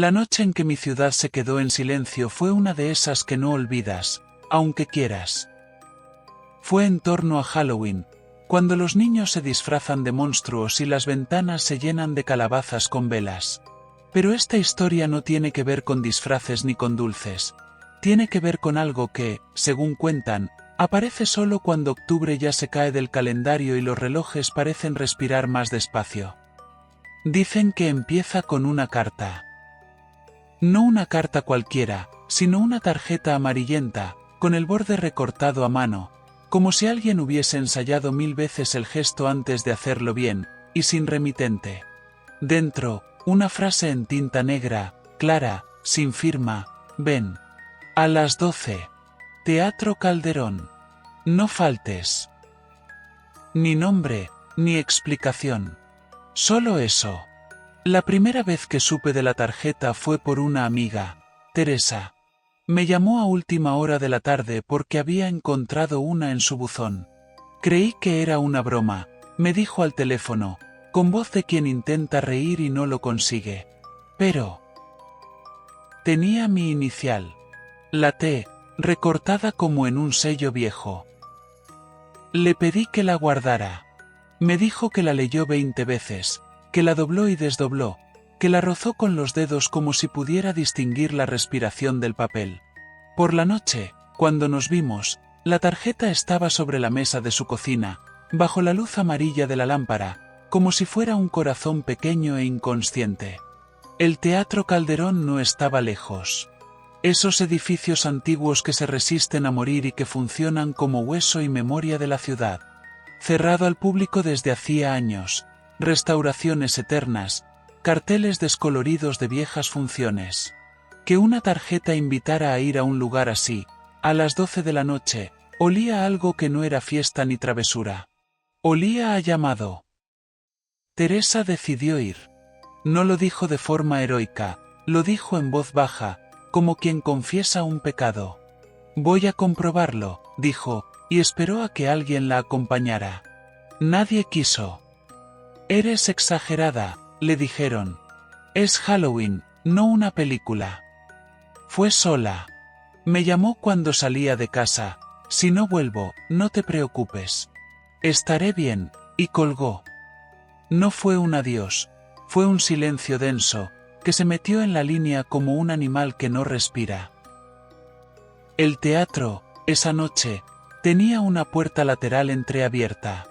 La noche en que mi ciudad se quedó en silencio fue una de esas que no olvidas, aunque quieras. Fue en torno a Halloween, cuando los niños se disfrazan de monstruos y las ventanas se llenan de calabazas con velas. Pero esta historia no tiene que ver con disfraces ni con dulces. Tiene que ver con algo que, según cuentan, aparece solo cuando octubre ya se cae del calendario y los relojes parecen respirar más despacio. Dicen que empieza con una carta. No una carta cualquiera, sino una tarjeta amarillenta, con el borde recortado a mano, como si alguien hubiese ensayado 1000 veces el gesto antes de hacerlo bien, y sin remitente. Dentro, una frase en tinta negra, clara, sin firma: ven. A las 12. Teatro Calderón. No faltes. Ni nombre, ni explicación. Solo eso. La primera vez que supe de la tarjeta fue por una amiga, Teresa. Me llamó a última hora de la tarde porque había encontrado una en su buzón. Creí que era una broma, me dijo al teléfono, con voz de quien intenta reír y no lo consigue. Pero tenía mi inicial. La T, recortada como en un sello viejo. Le pedí que la guardara. Me dijo que la leyó 20 veces, que la dobló y desdobló, que la rozó con los dedos como si pudiera distinguir la respiración del papel. Por la noche, cuando nos vimos, la tarjeta estaba sobre la mesa de su cocina, bajo la luz amarilla de la lámpara, como si fuera un corazón pequeño e inconsciente. El Teatro Calderón no estaba lejos. Esos edificios antiguos que se resisten a morir y que funcionan como hueso y memoria de la ciudad. Cerrado al público desde hacía años, restauraciones eternas, carteles descoloridos de viejas funciones. Que una tarjeta invitara a ir a un lugar así, a las 12 de la noche, olía a algo que no era fiesta ni travesura. Olía a llamado. Teresa decidió ir. No lo dijo de forma heroica, lo dijo en voz baja, como quien confiesa un pecado. Voy a comprobarlo, dijo, y esperó a que alguien la acompañara. Nadie quiso. Eres exagerada, le dijeron. Es Halloween, no una película. Fue sola. Me llamó cuando salía de casa. Si no vuelvo, no te preocupes. Estaré bien, y colgó. No fue un adiós, fue un silencio denso, que se metió en la línea como un animal que no respira. El teatro, esa noche, tenía una puerta lateral entreabierta.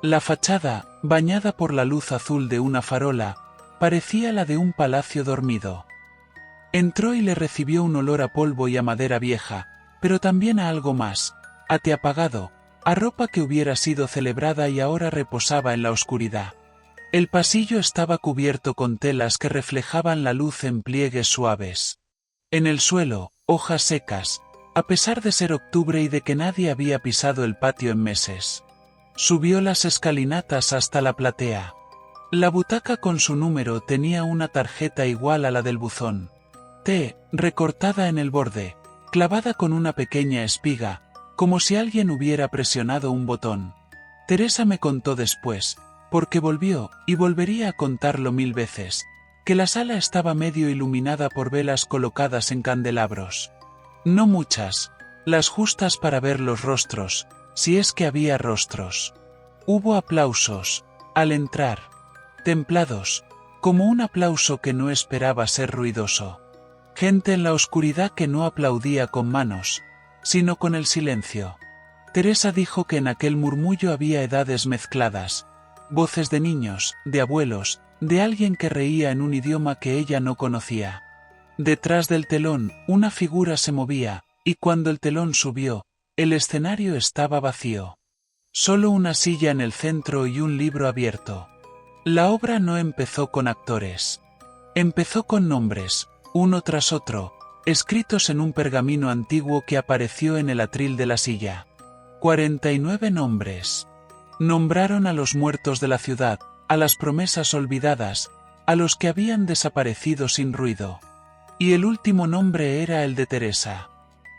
La fachada, bañada por la luz azul de una farola, parecía la de un palacio dormido. Entró y le recibió un olor a polvo y a madera vieja, pero también a algo más, a té apagado, a ropa que hubiera sido celebrada y ahora reposaba en la oscuridad. El pasillo estaba cubierto con telas que reflejaban la luz en pliegues suaves. En el suelo, hojas secas, a pesar de ser octubre y de que nadie había pisado el patio en meses. Subió las escalinatas hasta la platea. La butaca con su número tenía una tarjeta igual a la del buzón. T, recortada en el borde, clavada con una pequeña espiga, como si alguien hubiera presionado un botón. Teresa me contó después, porque volvió, y volvería a contarlo 1000 veces, que la sala estaba medio iluminada por velas colocadas en candelabros. No muchas, las justas para ver los rostros, si es que había rostros. Hubo aplausos, al entrar, templados, como un aplauso que no esperaba ser ruidoso. Gente en la oscuridad que no aplaudía con manos, sino con el silencio. Teresa dijo que en aquel murmullo había edades mezcladas, voces de niños, de abuelos, de alguien que reía en un idioma que ella no conocía. Detrás del telón, una figura se movía, y cuando el telón subió, el escenario estaba vacío. Solo una silla en el centro y un libro abierto. La obra no empezó con actores. Empezó con nombres, uno tras otro, escritos en un pergamino antiguo que apareció en el atril de la silla. 49 nombres. Nombraron a los muertos de la ciudad, a las promesas olvidadas, a los que habían desaparecido sin ruido. Y el último nombre era el de Teresa.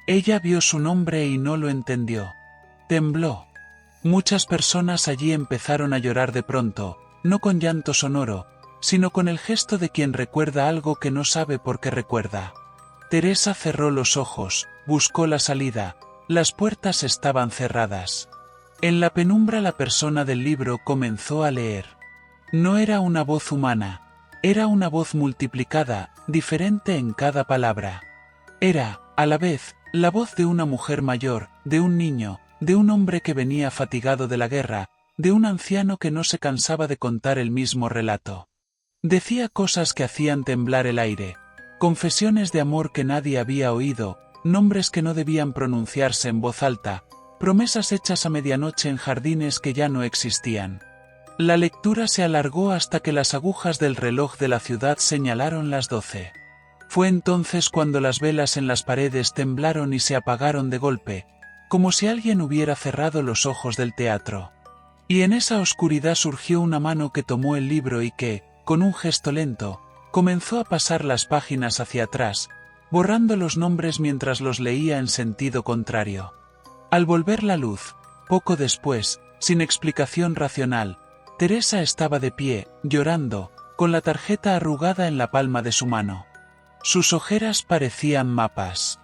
Ella vio su nombre y no lo entendió. Tembló. Muchas personas allí empezaron a llorar de pronto, no con llanto sonoro, sino con el gesto de quien recuerda algo que no sabe por qué recuerda. Teresa cerró los ojos, buscó la salida, las puertas estaban cerradas. En la penumbra la persona del libro comenzó a leer. No era una voz humana, era una voz multiplicada, diferente en cada palabra. Era, a la vez, la voz de una mujer mayor, de un niño, de un hombre que venía fatigado de la guerra, de un anciano que no se cansaba de contar el mismo relato. Decía cosas que hacían temblar el aire, confesiones de amor que nadie había oído, nombres que no debían pronunciarse en voz alta, promesas hechas a medianoche en jardines que ya no existían. La lectura se alargó hasta que las agujas del reloj de la ciudad señalaron las 12. Fue entonces cuando las velas en las paredes temblaron y se apagaron de golpe, como si alguien hubiera cerrado los ojos del teatro. Y en esa oscuridad surgió una mano que tomó el libro y que, con un gesto lento, comenzó a pasar las páginas hacia atrás, borrando los nombres mientras los leía en sentido contrario. Al volver la luz, poco después, sin explicación racional, Teresa estaba de pie, llorando, con la tarjeta arrugada en la palma de su mano. Sus ojeras parecían mapas.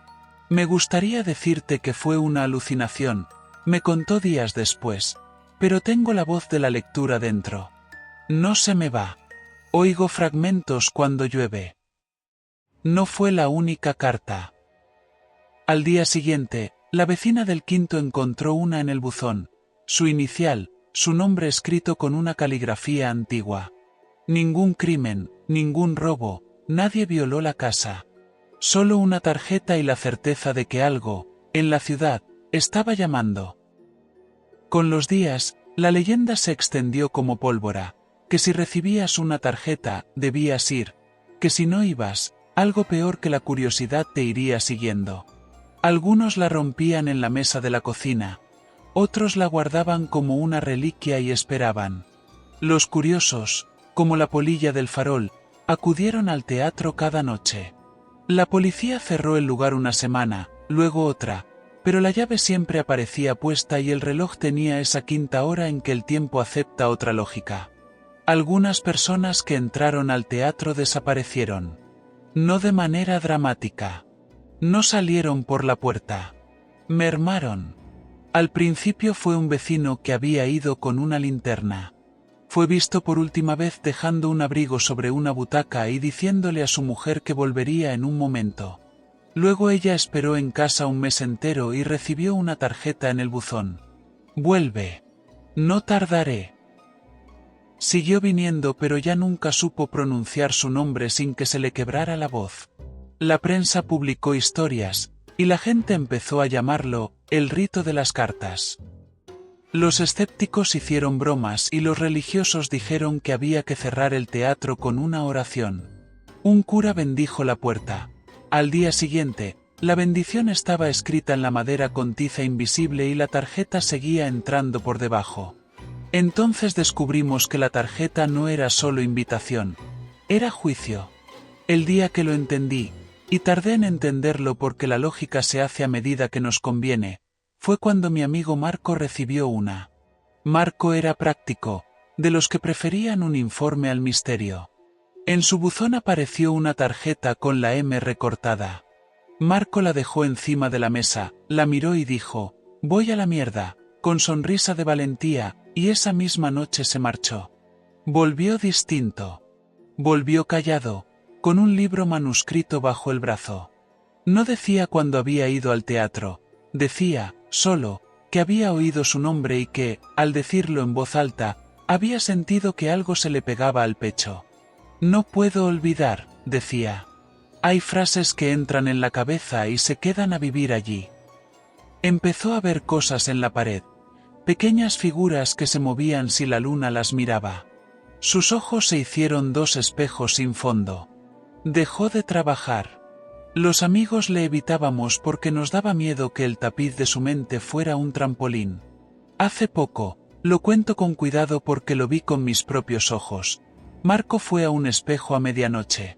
Me gustaría decirte que fue una alucinación, me contó días después, pero tengo la voz de la lectura dentro. No se me va. Oigo fragmentos cuando llueve. No fue la única carta. Al día siguiente, la vecina del quinto encontró una en el buzón, su inicial, su nombre escrito con una caligrafía antigua. Ningún crimen, ningún robo, nadie violó la casa. Solo una tarjeta y la certeza de que algo, en la ciudad, estaba llamando. Con los días, la leyenda se extendió como pólvora, que si recibías una tarjeta, debías ir, que si no ibas, algo peor que la curiosidad te iría siguiendo. Algunos la rompían en la mesa de la cocina, otros la guardaban como una reliquia y esperaban. Los curiosos, como la polilla del farol, acudieron al teatro cada noche. La policía cerró el lugar una semana, luego otra, pero la llave siempre aparecía puesta y el reloj tenía esa quinta hora en que el tiempo acepta otra lógica. Algunas personas que entraron al teatro desaparecieron. No de manera dramática. No salieron por la puerta. Mermaron. Al principio fue un vecino que había ido con una linterna. Fue visto por última vez dejando un abrigo sobre una butaca y diciéndole a su mujer que volvería en un momento. Luego ella esperó en casa un mes entero y recibió una tarjeta en el buzón. Vuelve. No tardaré. Siguió viniendo pero ya nunca supo pronunciar su nombre sin que se le quebrara la voz. La prensa publicó historias, y la gente empezó a llamarlo, el rito de las cartas. Los escépticos hicieron bromas y los religiosos dijeron que había que cerrar el teatro con una oración. Un cura bendijo la puerta. Al día siguiente, la bendición estaba escrita en la madera con tiza invisible y la tarjeta seguía entrando por debajo. Entonces descubrimos que la tarjeta no era solo invitación, era juicio. El día que lo entendí, y tardé en entenderlo porque la lógica se hace a medida que nos conviene, fue cuando mi amigo Marco recibió una. Marco era práctico, de los que preferían un informe al misterio. En su buzón apareció una tarjeta con la M recortada. Marco la dejó encima de la mesa, la miró y dijo, «Voy a la mierda», con sonrisa de valentía, y esa misma noche se marchó. Volvió distinto. Volvió callado, con un libro manuscrito bajo el brazo. No decía cuándo había ido al teatro, decía, solo, que había oído su nombre y que, al decirlo en voz alta, había sentido que algo se le pegaba al pecho. «No puedo olvidar», decía. «Hay frases que entran en la cabeza y se quedan a vivir allí». Empezó a ver cosas en la pared, pequeñas figuras que se movían si la luna las miraba. Sus ojos se hicieron dos espejos sin fondo. Dejó de trabajar. Los amigos le evitábamos porque nos daba miedo que el tapiz de su mente fuera un trampolín. Hace poco, lo cuento con cuidado porque lo vi con mis propios ojos. Marco fue a un espejo a medianoche.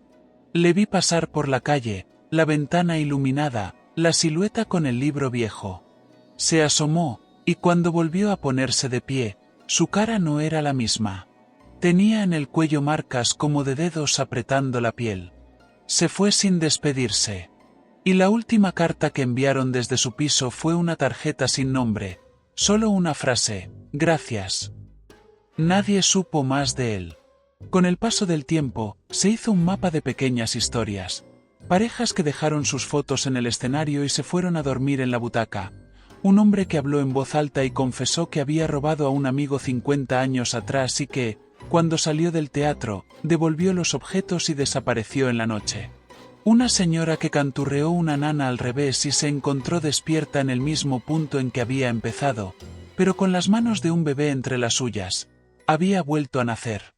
Le vi pasar por la calle, la ventana iluminada, la silueta con el libro viejo. Se asomó, y cuando volvió a ponerse de pie, su cara no era la misma. Tenía en el cuello marcas como de dedos apretando la piel. Se fue sin despedirse. Y la última carta que enviaron desde su piso fue una tarjeta sin nombre, solo una frase: gracias. Nadie supo más de él. Con el paso del tiempo, se hizo un mapa de pequeñas historias. Parejas que dejaron sus fotos en el escenario y se fueron a dormir en la butaca. Un hombre que habló en voz alta y confesó que había robado a un amigo 50 años atrás y que, cuando salió del teatro, devolvió los objetos y desapareció en la noche. Una señora que canturreó una nana al revés y se encontró despierta en el mismo punto en que había empezado, pero con las manos de un bebé entre las suyas. Había vuelto a nacer.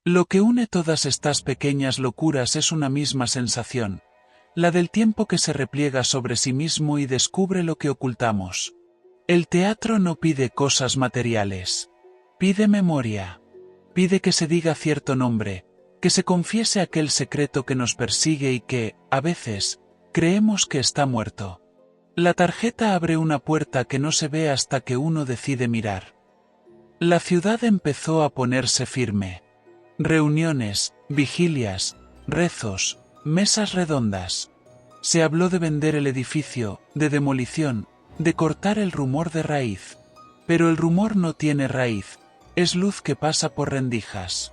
Lo que une todas estas pequeñas locuras es una misma sensación, la del tiempo que se repliega sobre sí mismo y descubre lo que ocultamos. El teatro no pide cosas materiales. Pide memoria. Pide que se diga cierto nombre, que se confiese aquel secreto que nos persigue y que, a veces, creemos que está muerto. La tarjeta abre una puerta que no se ve hasta que uno decide mirar. La ciudad empezó a ponerse firme. Reuniones, vigilias, rezos, mesas redondas. Se habló de vender el edificio, de demolición, de cortar el rumor de raíz. Pero el rumor no tiene raíz, es luz que pasa por rendijas.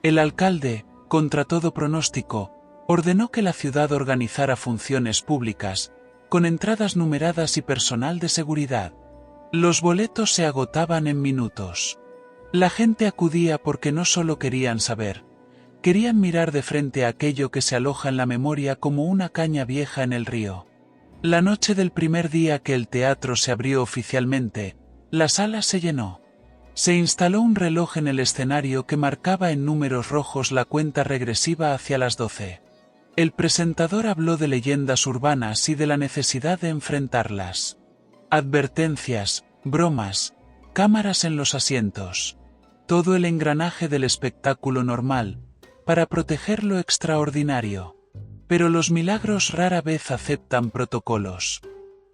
El alcalde, contra todo pronóstico, ordenó que la ciudad organizara funciones públicas, con entradas numeradas y personal de seguridad. Los boletos se agotaban en minutos. La gente acudía porque no solo querían saber, querían mirar de frente a aquello que se aloja en la memoria como una caña vieja en el río. La noche del primer día que el teatro se abrió oficialmente, la sala se llenó. Se instaló un reloj en el escenario que marcaba en números rojos la cuenta regresiva hacia las 12. El presentador habló de leyendas urbanas y de la necesidad de enfrentarlas. Advertencias, bromas, cámaras en los asientos. Todo el engranaje del espectáculo normal, para proteger lo extraordinario. Pero los milagros rara vez aceptan protocolos.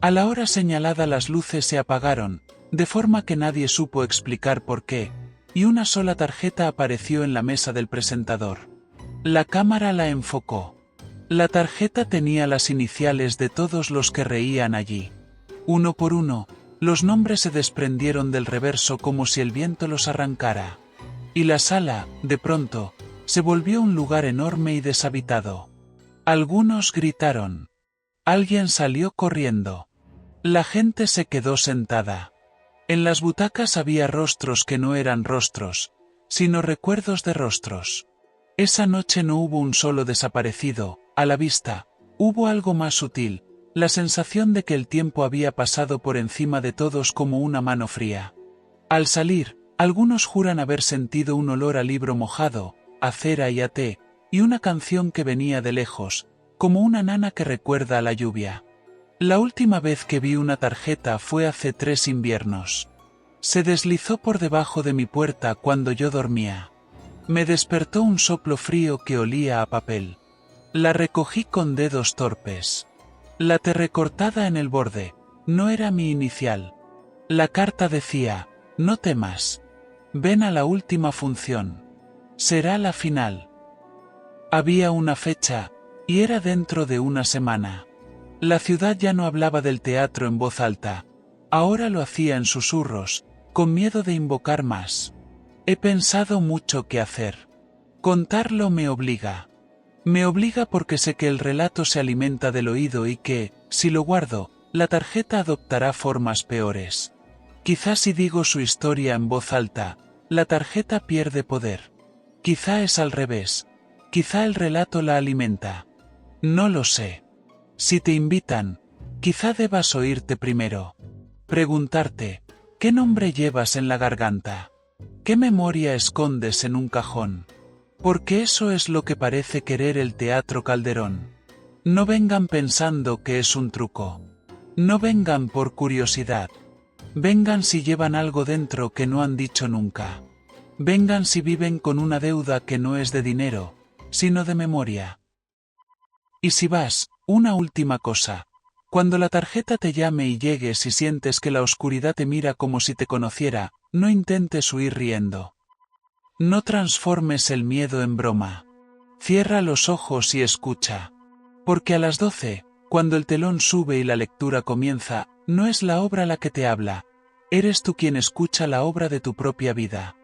A la hora señalada las luces se apagaron, de forma que nadie supo explicar por qué, y una sola tarjeta apareció en la mesa del presentador. La cámara la enfocó. La tarjeta tenía las iniciales de todos los que reían allí. Uno por uno, los nombres se desprendieron del reverso como si el viento los arrancara. Y la sala, de pronto, se volvió un lugar enorme y deshabitado. Algunos gritaron. Alguien salió corriendo. La gente se quedó sentada. En las butacas había rostros que no eran rostros, sino recuerdos de rostros. Esa noche no hubo un solo desaparecido, a la vista, hubo algo más sutil, la sensación de que el tiempo había pasado por encima de todos como una mano fría. Al salir, algunos juran haber sentido un olor a libro mojado, a cera y a té, y una canción que venía de lejos, como una nana que recuerda a la lluvia. La última vez que vi una tarjeta fue hace 3 inviernos. Se deslizó por debajo de mi puerta cuando yo dormía. Me despertó un soplo frío que olía a papel. La recogí con dedos torpes. La T recortada en el borde, no era mi inicial. La carta decía, no temas. Ven a la última función. Será la final. Había una fecha, y era dentro de una semana. La ciudad ya no hablaba del teatro en voz alta, ahora lo hacía en susurros, con miedo de invocar más. He pensado mucho qué hacer. Contarlo me obliga. Me obliga porque sé que el relato se alimenta del oído y que, si lo guardo, la tarjeta adoptará formas peores. Quizás si digo su historia en voz alta, la tarjeta pierde poder. Quizá es al revés. Quizá el relato la alimenta. No lo sé. Si te invitan, quizá debas oírte primero. Preguntarte, ¿qué nombre llevas en la garganta? ¿Qué memoria escondes en un cajón? Porque eso es lo que parece querer el Teatro Calderón. No vengan pensando que es un truco. No vengan por curiosidad. Vengan si llevan algo dentro que no han dicho nunca. Vengan si viven con una deuda que no es de dinero, sino de memoria. Y si vas, una última cosa. Cuando la tarjeta te llame y llegues y sientes que la oscuridad te mira como si te conociera, no intentes huir riendo. No transformes el miedo en broma. Cierra los ojos y escucha. Porque a las 12, cuando el telón sube y la lectura comienza, no es la obra la que te habla, eres tú quien escucha la obra de tu propia vida.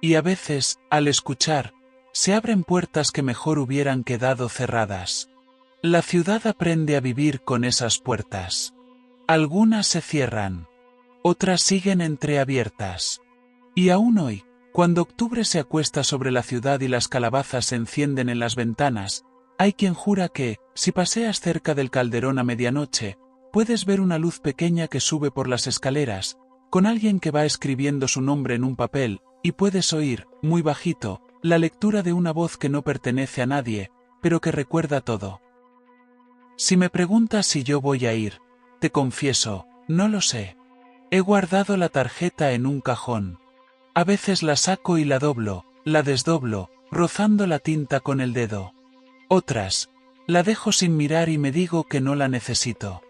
Y a veces, al escuchar, se abren puertas que mejor hubieran quedado cerradas. La ciudad aprende a vivir con esas puertas. Algunas se cierran. Otras siguen entreabiertas. Y aún hoy, cuando octubre se acuesta sobre la ciudad y las calabazas se encienden en las ventanas, hay quien jura que, si paseas cerca del calderón a medianoche, puedes ver una luz pequeña que sube por las escaleras, con alguien que va escribiendo su nombre en un papel, y puedes oír, muy bajito, la lectura de una voz que no pertenece a nadie, pero que recuerda todo. Si me preguntas si yo voy a ir, te confieso, no lo sé. He guardado la tarjeta en un cajón. A veces la saco y la doblo, la desdoblo, rozando la tinta con el dedo. Otras, la dejo sin mirar y me digo que no la necesito.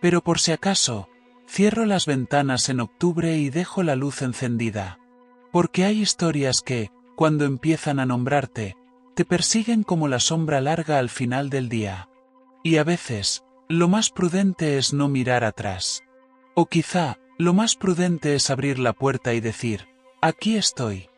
Pero por si acaso, cierro las ventanas en octubre y dejo la luz encendida. Porque hay historias que, cuando empiezan a nombrarte, te persiguen como la sombra larga al final del día. Y a veces, lo más prudente es no mirar atrás. O quizá, lo más prudente es abrir la puerta y decir, aquí estoy.